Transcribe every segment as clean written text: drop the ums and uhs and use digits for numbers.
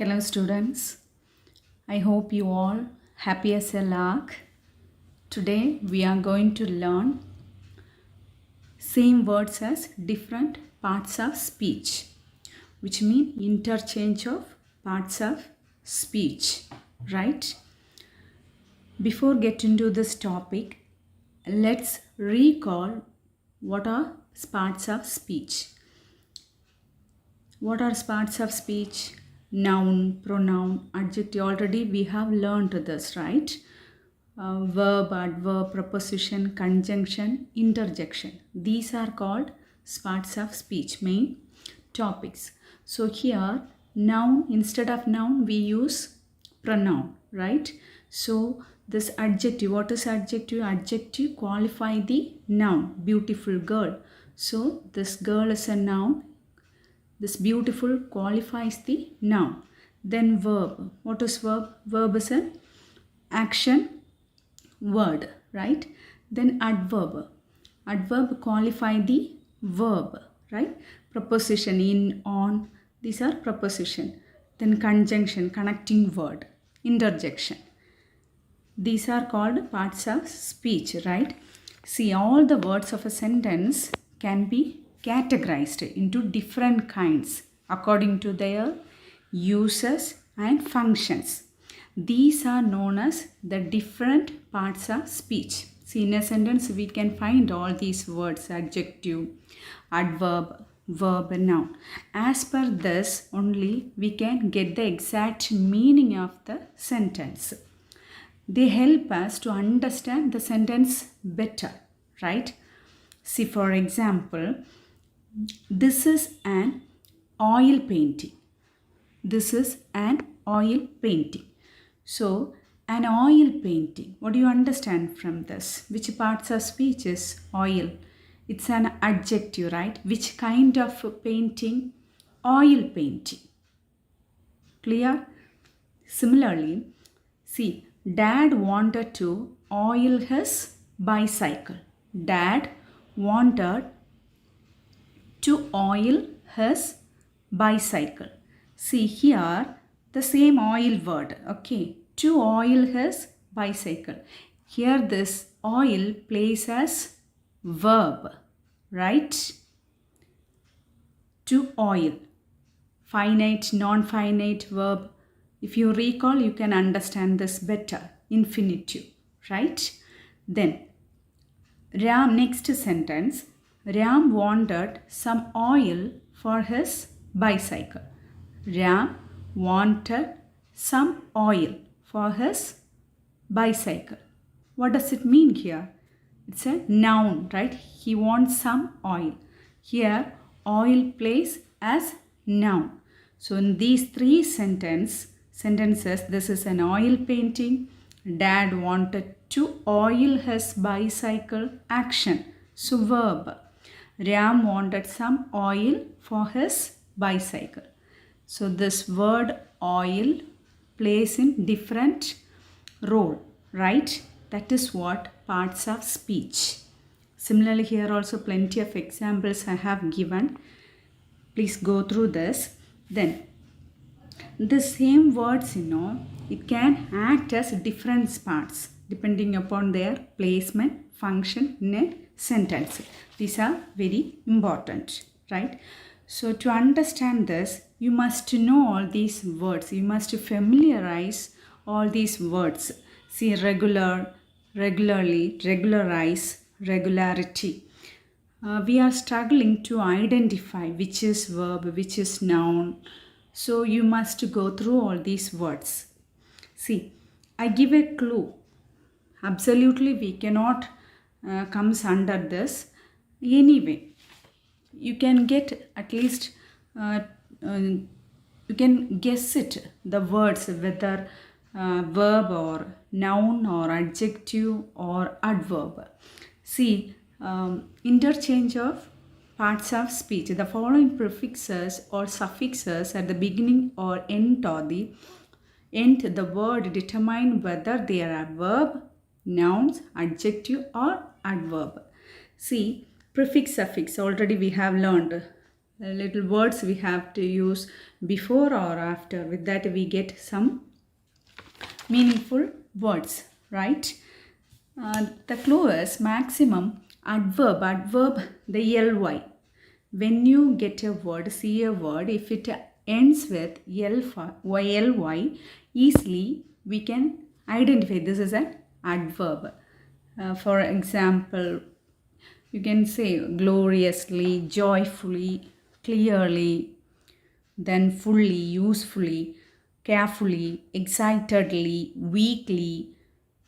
Hello students, I hope you all happy as a lark. Today we are going to learn same words as different parts of speech, which mean interchange of parts of speech, right? Before get into this topic, let's recall what are parts of speech. What are parts of speech? Noun, pronoun, adjective. Already we have learned this, right? Verb, adverb, preposition, conjunction, interjection. These are called parts of speech, main topics. So here, noun, instead of noun, we use pronoun, right? So this adjective, what is adjective? Adjective qualify the noun, beautiful girl. So this girl is a noun. This beautiful qualifies the noun. Then verb. What is verb? Verb is an action word, right? Then adverb. Adverb qualify the verb, right? Preposition, in, on. These are preposition. Then conjunction, connecting word. Interjection. These are called parts of speech, right? See, all the words of a sentence can be categorized into different kinds according to their uses and functions. These are known as the different parts of speech. See, in a sentence we can find all these words: adjective, adverb, verb, and noun. As per this only we can get the exact meaning of the sentence. They help us to understand the sentence better, right? See, for example, this is an oil painting. This is an oil painting. So, an oil painting. What do you understand from this? Which parts of speech is oil? It's an adjective, right? Which kind of painting? Oil painting. Clear? Similarly, see, Dad wanted to oil his bicycle. Dad wanted to oil his bicycle. See here the same oil word, okay? To oil his bicycle. Here this oil plays as verb, right? To oil. Finite, non-finite verb. If you recall, you can understand this better. Infinitive, right? Then Ram, next sentence. Ram wanted some oil for his bicycle. Ram wanted some oil for his bicycle. What does it mean here? It's a noun, right? He wants some oil. Here, oil plays as noun. So in these three sentences, this is an oil painting. Dad wanted to oil his bicycle. Action. So verb. Ram wanted some oil for his bicycle. So this word oil plays in different role, right? That is what parts of speech. Similarly, here also plenty of examples I have given. Please go through this. Then the same words, it can act as different parts depending upon their placement, function in a sentence. These are very important, right? So to understand this, you must know all these words. You must familiarize all these words. See, regular, regularly, regularize, regularity. We are struggling to identify which is verb, which is noun. So you must go through all these words. See, I give a clue. Absolutely, we cannot comes under this. Anyway, you can get at least, you can guess it, the words, whether verb or noun or adjective or adverb. See, interchange of parts of speech. The following prefixes or suffixes at the beginning or end the word determine whether they are verb, nouns, adjective or adverb. See, prefix, suffix, already we have learned little words we have to use before or after. With that we get some meaningful words, right? The clue is maximum adverb, the ly. When you get a word, see a word, if it ends with ly, easily we can identify this is an adverb. For example, you can say gloriously, joyfully, clearly, then fully, usefully, carefully, excitedly, weakly.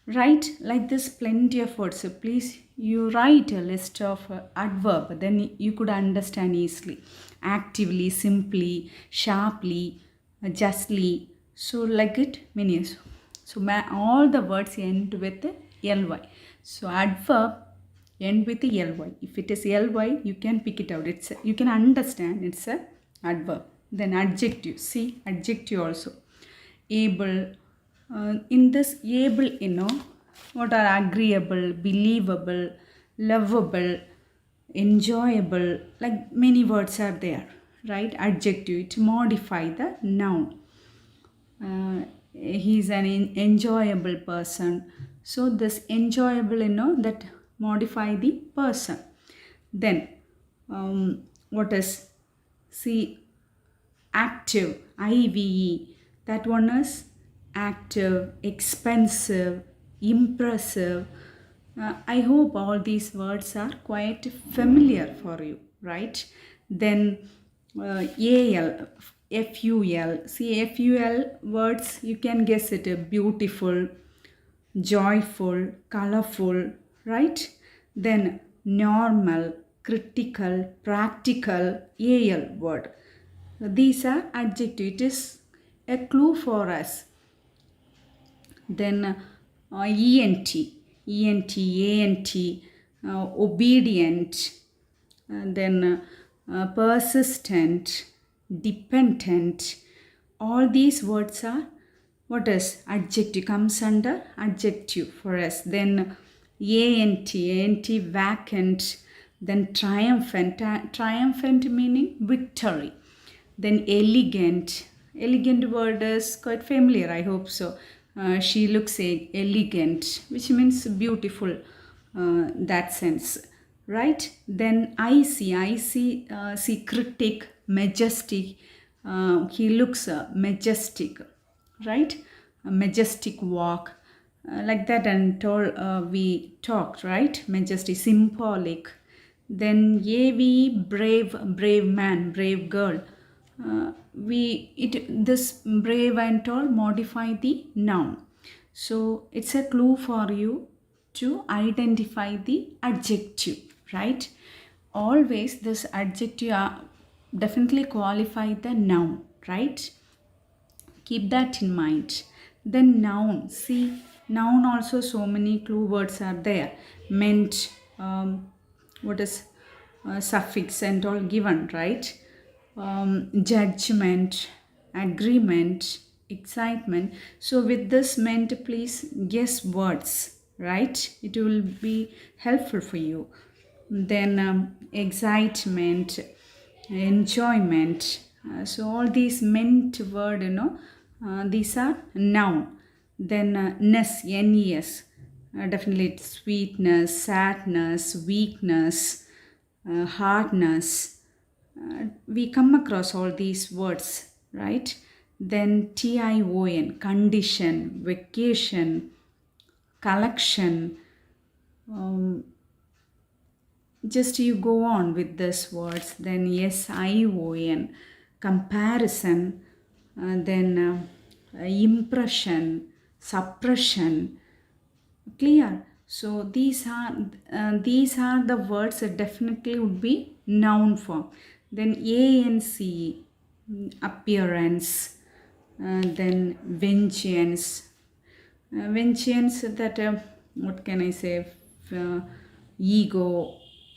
Write like this plenty of words. So please you write a list of adverb, then you could understand easily. Actively, simply, sharply, justly. So like it many. So all the words end with ly. So adverb end with ly. If it is ly, you can pick it out. You can understand it's a adverb. Then adjective. See adjective also. Able. In this able, what are agreeable, believable, lovable, enjoyable, like many words are there, right? Adjective, it modify the noun. He's an enjoyable person. So this enjoyable, that modify the person. Then what is, see, active, IVE, that one is active, expensive, impressive. I hope all these words are quite familiar for you, right? Then AL, FUL. See, FUL words, you can guess it. Beautiful, joyful, colorful, right? Then normal, critical, practical, AL word. These are adjectives. It is a clue for us. Then ENT, ANT, obedient, then persistent, dependent. All these words are, what is adjective, comes under adjective for us. Then ANT, vacant, then triumphant meaning victory. Then elegant word is quite familiar, I hope so. She looks elegant, which means beautiful, that sense, right? Then see, critic, majestic. He looks majestic, right? A majestic walk, like that, and we talked, right? Majestic, symbolic. Then brave man, brave girl. This brave and tall modify the noun. So it's a clue for you to identify the adjective, right? Always this adjective definitely qualify the noun, right? Keep that in mind. Then noun. See, noun also so many clue words are there. Meant, what is suffix and all given, right? Judgment, agreement, excitement. So with this meant, please guess words, right? It will be helpful for you. Then excitement, enjoyment. So all these meant word, these are noun. Then ness, nes, definitely it's sweetness, sadness, weakness, hardness. We come across all these words, right? Then TION, condition, vacation, collection. Just you go on with these words. Then SION, comparison, then impression, suppression. Clear? So these are the words that definitely would be noun form. Then ANC, appearance, then vengeance. Vengeance, that what can I say? Ego,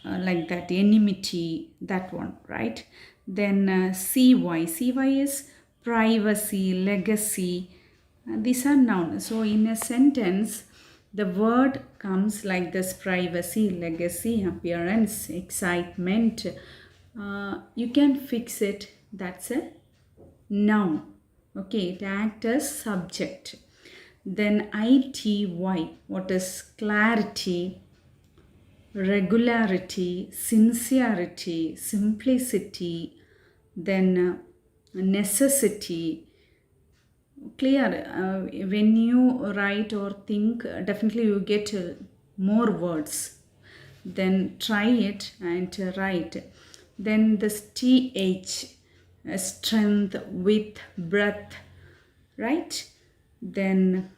like that, enmity, that one, right? Then CY is privacy, legacy. These are nouns. So in a sentence, the word comes like this: privacy, legacy, appearance, excitement, You can fix it. That's a noun. Okay, it acts as subject. Then ity, what is clarity, regularity, sincerity, simplicity, then necessity. Clear. When you write or think, definitely you get more words. Then try it and write. Then this th, strength, width, breadth, right? Then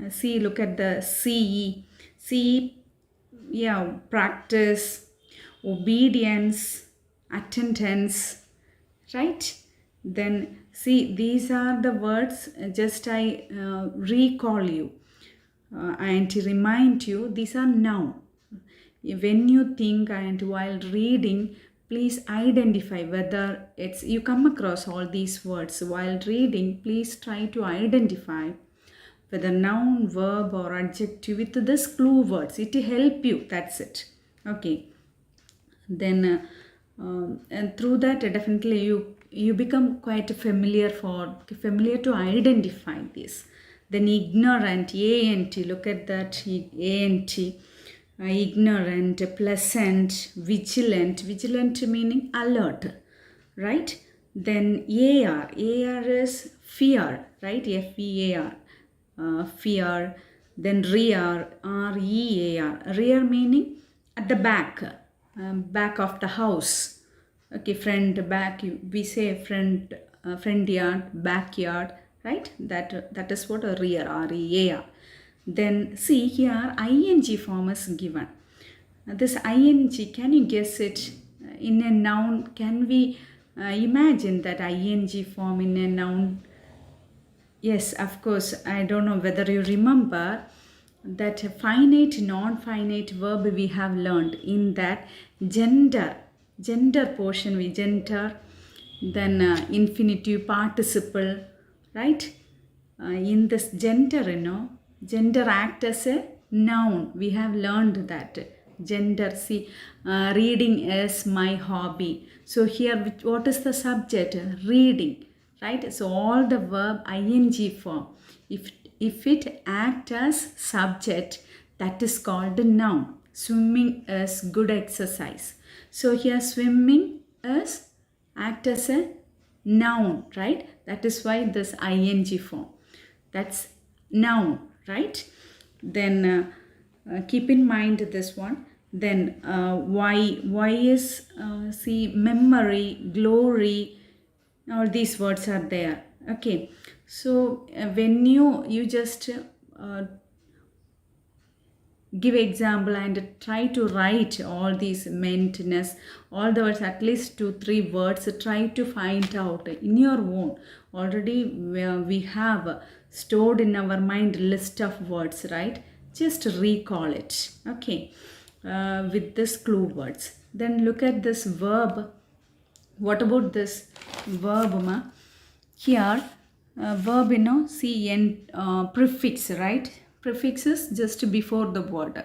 see, look at the ce, yeah, practice, obedience, attendance, right? Then see, these are the words, just I recall you and remind you, these are noun. When you think and while reading, please identify whether it's you come across all these words while reading. Please try to identify whether noun, verb or adjective with this clue words. It will help you. That's it. Okay. Then and through that, definitely you become quite familiar to identify this. Then ignorant, ant, look at that, ant, ignorant, pleasant, vigilant meaning alert, right? Then ar is fear, right? fear, fear. Then rear, rear meaning at the back, back of the house. Okay, front, back, we say front, front yard, backyard, right? That is what a rear, rear. Then see here, ing form is given. This ing, can you guess it? In a noun, can we imagine that ing form in a noun? Yes, of course. I don't know whether you remember that finite, non-finite verb we have learned in that gender portion, we gender, then infinitive participle, right? In this gender, gender act as a noun. We have learned that gender. See, reading is my hobby. So here, what is the subject? Reading, right? So all the verb ing form, if it act as subject, that is called a noun. Swimming is good exercise. So here swimming is act as a noun, right? That is why this ing form. That's noun, right? Then keep in mind this one. Then why is see, memory, glory, all these words are there. Okay, so when you just give example and try to write all these mentness, all the words, at least 2-3 words, try to find out in your own. Already we have stored in our mind list of words, right? Just recall it. Okay, with this clue words. Then look at this verb. What about this verb, ma? Here verb, see, prefix, right? Prefix is just before the word.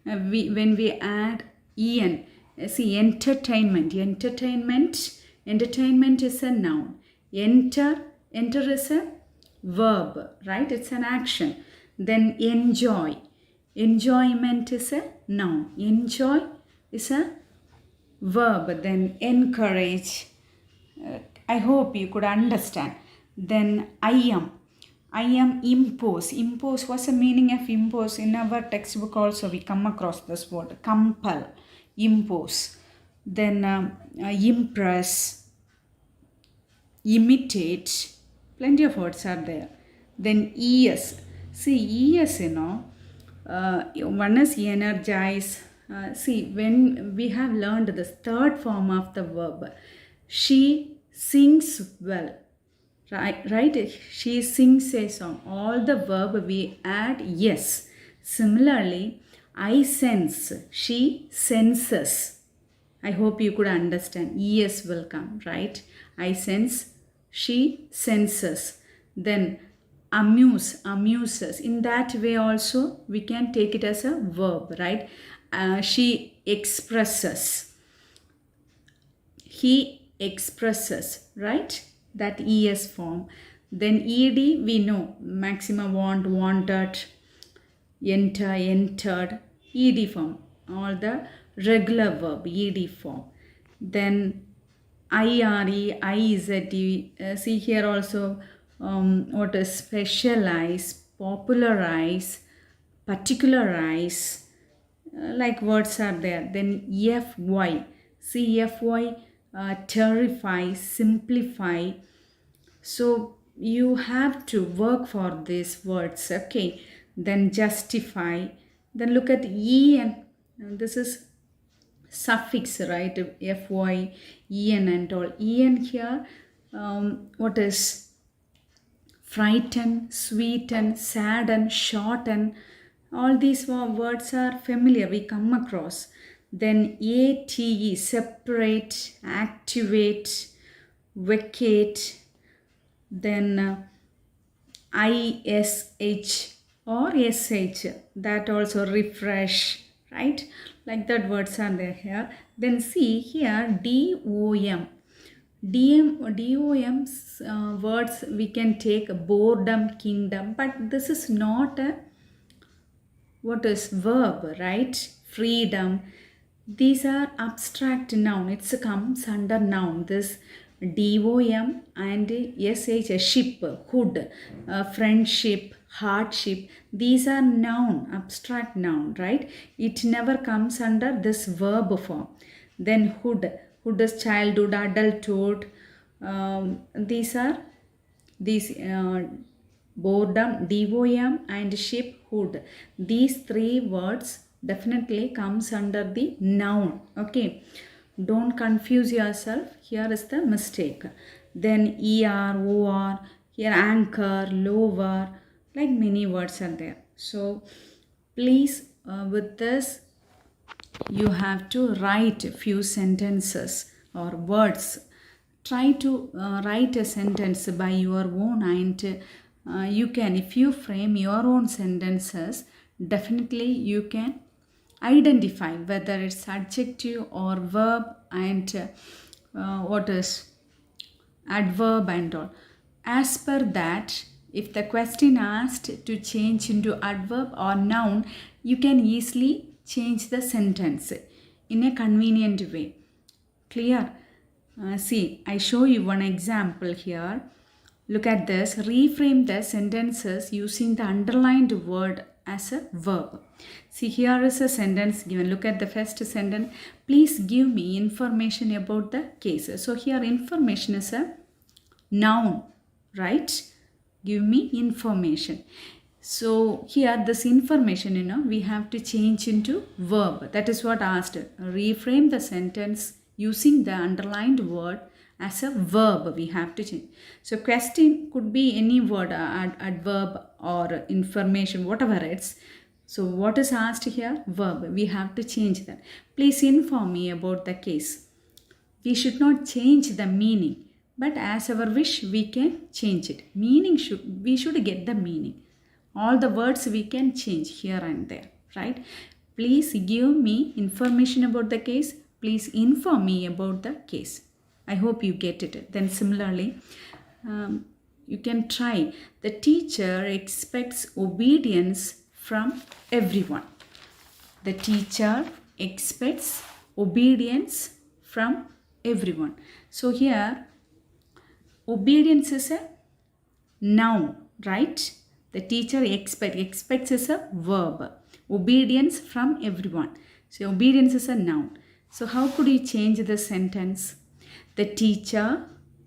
When we add en, see, entertainment is a noun. Enter is a verb, right? It's an action. Then enjoyment is a noun. Enjoy is a verb. Then encourage, I hope you could understand. Then I am impose. What's the meaning of impose? In our textbook also we come across this word, compel, impose. Then impress, imitate, plenty of words are there. Then es, see, es, one is energize. See, when we have learned this third form of the verb, she sings well, right? She sings a song. All the verb we add yes. Similarly, I sense, she senses. I hope you could understand. Es will come, right? I sense, she senses. Then amuses. In that way also we can take it as a verb, right? She expresses. he expresses, right? That es form. Then ed, we know maximum, want, wanted, enter, entered, ed form. All the regular verb ed form. Then ire, ize, see here also, what is specialize, popularize, particularize, like words are there. Then fy, see fy, terrify, simplify. So you have to work for these words, okay? Then justify. Then look at en. This is suffix, right? Fy, en and all. En here, what is frighten, sweeten, sadden, shorten. All these words are familiar, we come across. Then ate, separate, activate, vacate. Then ish or sh, that also refresh, right? Like that words are there here. Then see here dom. DOM's words we can take boredom, kingdom, but this is not a, what is, verb, right? Freedom. These are abstract noun. It comes under noun. This DOM and SH, ship, hood, friendship, hardship. These are noun, abstract noun, right? It never comes under this verb form. Then hood. Hood is childhood, adulthood. These are boredom, DOM and ship, hood. These three words definitely comes under the noun, okay? Don't confuse yourself. Here is the mistake. Then or, here anchor, lower, like many words are there. So please, with this, you have to write a few sentences or words. Try to write a sentence by your own, and you can, if you frame your own sentences, definitely you can identify whether it's adjective or verb, and what is adverb and all. As per that, if the question asked to change into adverb or noun, you can easily change the sentence in a convenient way. Clear? See, I show you one example here. Look at this. Reframe the sentences using the underlined word as a verb. See, here is a sentence given. Look at the first sentence. Please give me information about the case. So here information is a noun, right? Give me information. So here this information, we have to change into verb. That is what asked. Reframe the sentence using the underlined word as a verb. We have to change. So question could be any word, adverb or information, whatever it's. So what is asked here? Verb. We have to change that. Please inform me about the case. We should not change the meaning, but as our wish we can change it. Meaning we should get the meaning. All the words we can change here and there, right? Please give me information about the case. Please inform me about the case. I hope you get it. Then similarly, you can try. The teacher expects obedience from everyone. The teacher expects obedience from everyone. So here, obedience is a noun, right? The teacher expects is a verb. Obedience from everyone. So obedience is a noun. So how could you change the sentence? The teacher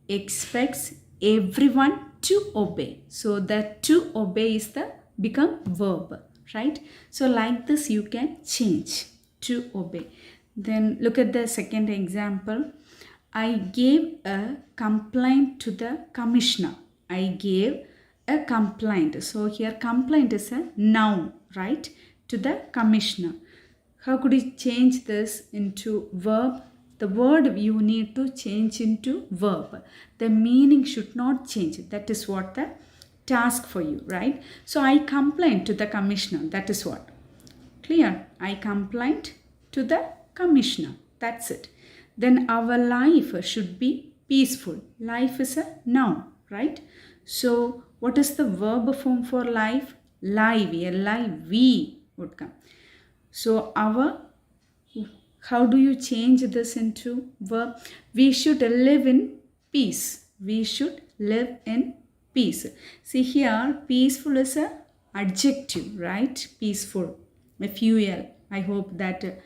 expects everyone to obey. So the to obey is the become verb, right? So like this you can change to obey. Then look at the second example. I gave a complaint to the commissioner. I gave a complaint. So here complaint is a noun, right? To the commissioner. How could you change this into verb? The word you need to change into verb. The meaning should not change. That is what the task for you, right? So I complained to the commissioner. That is what. Clear? I complained to the commissioner. That's it. Then our life should be peaceful. Life is a noun, right? So what is the verb form for life? Live, L-I-V would come. So how do you change this into verb? We should live in peace. We should live in peace. See here, peaceful is a adjective, right? Peaceful, F-U-L. I hope that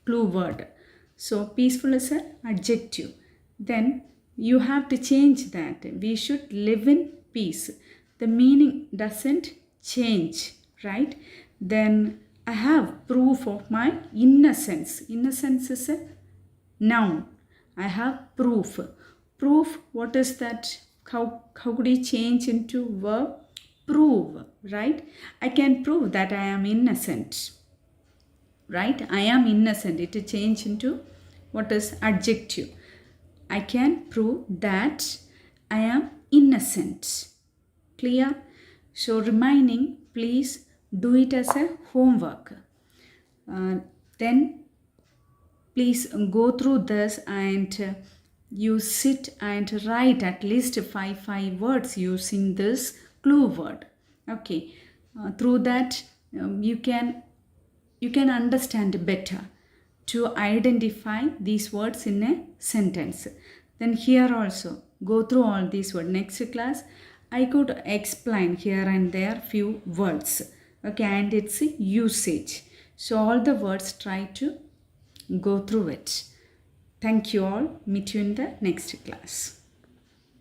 clue word. So peaceful is an adjective. Then you have to change that. We should live in peace. The meaning doesn't change, right? Then I have proof of my innocence. Innocence is a noun. I have proof. Proof, what is that? How could you change into verb? Prove, right? I can prove that I am innocent. Right? I am innocent. It change into what is adjective. I can prove that I am innocent. Clear? So remaining, please do it as a homework. Then please go through this and you sit and write at least five words using this clue word. Okay. Through that you can understand better to identify these words in a sentence. Then here also go through all these words. Next class I could explain here and there few words. Okay, and its usage. So all the words, try to go through it. Thank you all. Meet you in the next class.